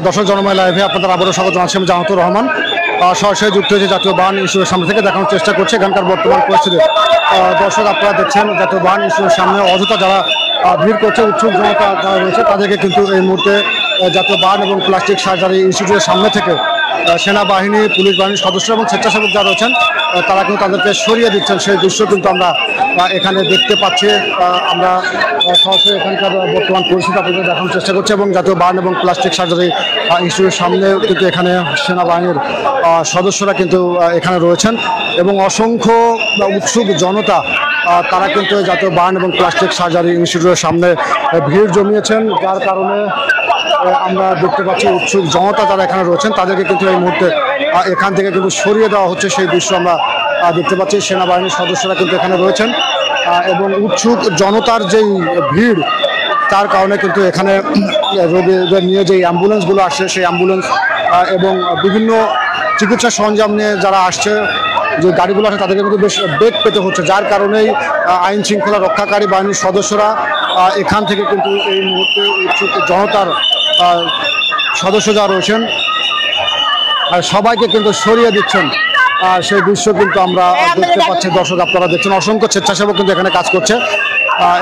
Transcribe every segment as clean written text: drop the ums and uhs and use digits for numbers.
দর্শক জনময় লাইভে আপনাদের আবারও স্বাগত জানাচ্ছি। আমি জাহাতুর রহমান সরাসরি যুক্ত হয়েছে জাতীয় বাহন ইনস্টিটিউটের সামনে থেকে দেখানোর চেষ্টা করছে এখানকার বর্তমান পরিস্থিতি। দর্শক আপনারা দেখছেন জাতীয় বাহন ইনস্টিটিউটের সামনে অযথা যারা ভিড় করছে, উৎসুক জনতা যারা রয়েছে তাদেরকে কিন্তু এই মুহূর্তে জাতীয় বাহন এবং প্লাস্টিক সার্জারি ইনস্টিটিউটের সামনে থেকে সেনাবাহিনী, পুলিশ বাহিনীর সদস্য এবং স্বেচ্ছাসেবক যারা রয়েছেন তারা কিন্তু তাদেরকে সরিয়ে দিচ্ছেন। সেই দৃশ্য কিন্তু আমরা এখানে দেখতে পাচ্ছি। আমরা সরাসরি এখানকার বর্তমান পরিস্থিতি আপনাদের দেখানোর চেষ্টা করছি এবং জাতীয় বাহন এবং প্লাস্টিক সার্জারি ইনস্টিটিউটের সামনে কিন্তু এখানে সেনাবাহিনীর সদস্যরা কিন্তু এখানে রয়েছেন এবং অসংখ্য উৎসুক জনতা তারা কিন্তু জাতীয় বাহন এবং প্লাস্টিক সার্জারি ইনস্টিটিউটের সামনে ভিড় জমিয়েছেন, যার কারণে আমরা দেখতে পাচ্ছি উৎসুক জনতা যারা এখানে রয়েছেন তাদেরকে কিন্তু এই মুহূর্তে এখান থেকে কিন্তু সরিয়ে দেওয়া হচ্ছে। সেই দৃশ্য আমরা দেখতে পাচ্ছি। সেনাবাহিনীর সদস্যরা কিন্তু এখানে রয়েছেন এবং উৎসুক জনতার যেই ভিড় তার কারণে কিন্তু এখানে রোগীদের নিয়ে যে অ্যাম্বুলেন্সগুলো আসছে সেই অ্যাম্বুলেন্স এবং বিভিন্ন চিকিৎসা সরঞ্জাম নিয়ে যারা আসছে যে গাড়িগুলো আছে তাদেরকে কিন্তু বেশ বেগ পেতে হচ্ছে, যার কারণেই আইন শৃঙ্খলা রক্ষাকারী বাহিনীর সদস্যরা এখান থেকে কিন্তু এই মুহূর্তে উৎসুক জনতার সদস্য যারা রয়েছেন সবাইকে কিন্তু সরিয়ে দিচ্ছেন। সেই দৃশ্য কিন্তু আমরা দেখতে পাচ্ছি। দর্শক আপনারা দেখছেন অসংখ্য স্বেচ্ছাসেবক কিন্তু এখানে কাজ করছে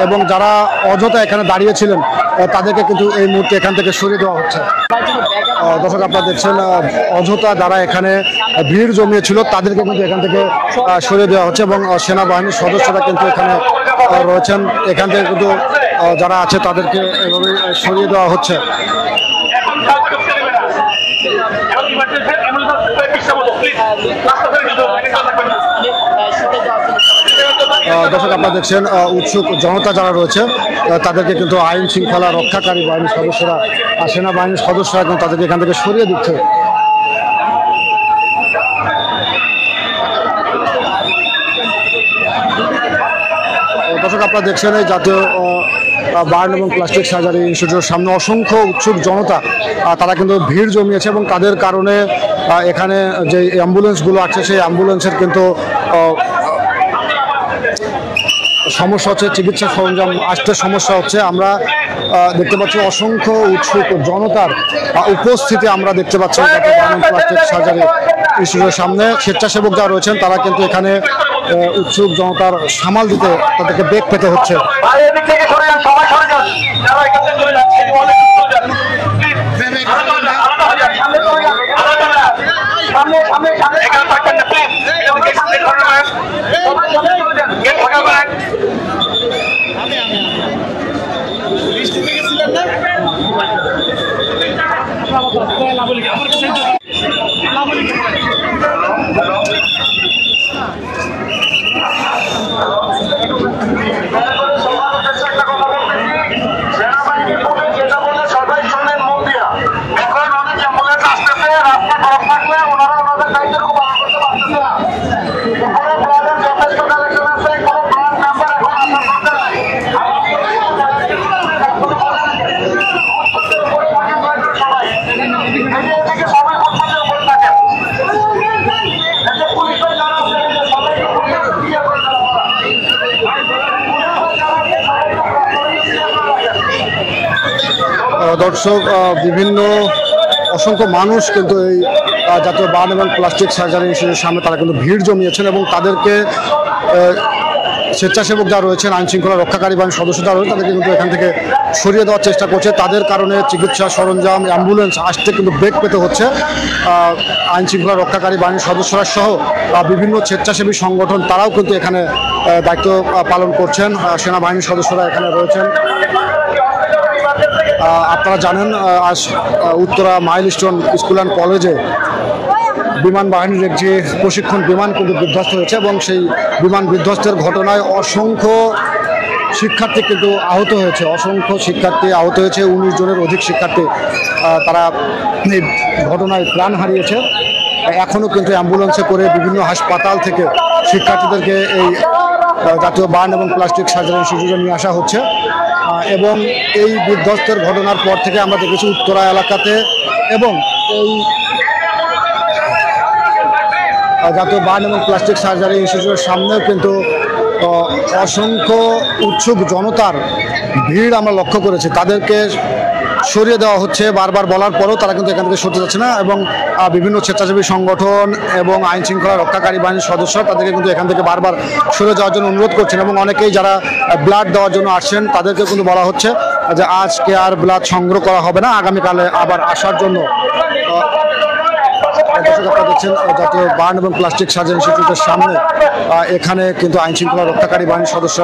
এবং যারা অযথা এখানে দাঁড়িয়েছিলেন তাদেরকে কিন্তু এই মুহূর্তে এখান থেকে সরিয়ে দেওয়া হচ্ছে। দর্শক আপনারা দেখছেন অযথা যারা এখানে ভিড় জমিয়েছিল তাদেরকে কিন্তু এখান থেকে সরিয়ে দেওয়া হচ্ছে এবং সেনাবাহিনীর সদস্যরা কিন্তু এখানে রয়েছেন। এখান থেকে কিন্তু যারা আছে তাদেরকে এভাবে সরিয়ে দেওয়া হচ্ছে। দর্শক আপনারা দেখছেন উৎসুক জনতা যারা রয়েছে তাদেরকে কিন্তু আইন শৃঙ্খলা রক্ষাকারী বাহিনীর সদস্যরা, সেনাবাহিনীর সদস্যরা কিন্তু তাদেরকে এখান থেকে সরিয়ে দিচ্ছে। দর্শক আপনারা দেখছেন এই জাতীয় বাহন এবং প্লাস্টিক সার্জারি ইনস্টিটিউটের সামনে অসংখ্য উৎসুক জনতা তারা কিন্তু ভিড় জমিয়েছে এবং তাদের কারণে এখানে যে অ্যাম্বুলেন্সগুলো আছে সেই অ্যাম্বুলেন্সের কিন্তু সমস্যা হচ্ছে, চিকিৎসা সরঞ্জাম আসতে সমস্যা হচ্ছে। আমরা দেখতে পাচ্ছি অসংখ্য উৎসুক জনতার উপস্থিতি আমরা দেখতে পাচ্ছি জাতীয় বাহন এবং প্লাস্টিক সার্জারি ইনস্টিটিউটের সামনে। স্বেচ্ছাসেবক যারা রয়েছেন তারা কিন্তু এখানে উৎসুক জনতার সামাল দিতে তাদেরকে বেগ পেতে হচ্ছে। দর্শক বিভিন্ন অসংখ্য মানুষ কিন্তু এই জাতীয় বাহন এবং প্লাস্টিক সার্জারি ইনস্টিটিউটের সামনে তারা কিন্তু ভিড় জমিয়েছেন এবং তাদেরকে স্বেচ্ছাসেবক যারা রয়েছেন, আইন শৃঙ্খলা রক্ষাকারী বাহিনীর সদস্য যারা রয়েছে তাদেরকে কিন্তু এখান থেকে সরিয়ে দেওয়ার চেষ্টা করছে। তাদের কারণে চিকিৎসা সরঞ্জাম, অ্যাম্বুলেন্স আসতে কিন্তু বেগ পেতে হচ্ছে। আইন শৃঙ্খলা রক্ষাকারী বাহিনীর সদস্যরা সহ বিভিন্ন স্বেচ্ছাসেবী সংগঠন তারাও কিন্তু এখানে দায়িত্ব পালন করছেন। সেনাবাহিনীর সদস্যরা এখানে রয়েছেন। আপনারা জানেন আজ উত্তরা মাইলস্টোন স্কুল অ্যান্ড কলেজে বিমান বাহিনীর একটি প্রশিক্ষণ বিমান কিন্তু বিধ্বস্ত হয়েছে এবং সেই বিমান বিধ্বস্তের ঘটনায় অসংখ্য শিক্ষার্থী কিন্তু আহত হয়েছে। অসংখ্য শিক্ষার্থী আহত হয়েছে, 19 জনের অধিক শিক্ষার্থী তারা এই ঘটনায় প্রাণ হারিয়েছে। এখনও কিন্তু অ্যাম্বুলেন্সে করে বিভিন্ন হাসপাতাল থেকে শিক্ষার্থীদেরকে এই জাতীয় বাহন এবং প্লাস্টিক সার্জারি ইনস্টিটিউটে নিয়ে আসা হচ্ছে এবং এই বিধ্বস্তের ঘটনার পর থেকে আমরা দেখেছি উত্তরা এলাকাতে এবং এই জাতীয় বাহন এবং প্লাস্টিক সার্জারি ইনস্টিটিউটের সামনেও কিন্তু অসংখ্য উৎসুক জনতার ভিড় আমরা লক্ষ্য করেছি। তাদেরকে সরিয়ে দেওয়া হচ্ছে, বারবার বলার পরও তারা কিন্তু এখান থেকে সরতে যাচ্ছে না এবং বিভিন্ন স্বেচ্ছাসেবী সংগঠন এবং আইন শৃঙ্খলা রক্ষাকারী বাহিনীর সদস্য তাদেরকে কিন্তু এখান থেকে বারবার সরে যাওয়ার জন্য অনুরোধ করছেন এবং অনেকেই যারা ব্লাড দেওয়ার জন্য আসছেন তাদেরকে কিন্তু বলা হচ্ছে যে আজকে আর ব্লাড সংগ্রহ করা হবে না, আগামীকালে আবার আসার জন্য। আপনারা দেখছেন জাতীয় বার্ন এবং প্লাস্টিক সার্জারি ইনস্টিটিউটের সামনে এখানে কিন্তু আইন শৃঙ্খলা রক্ষাকারী বাহিনীর সদস্য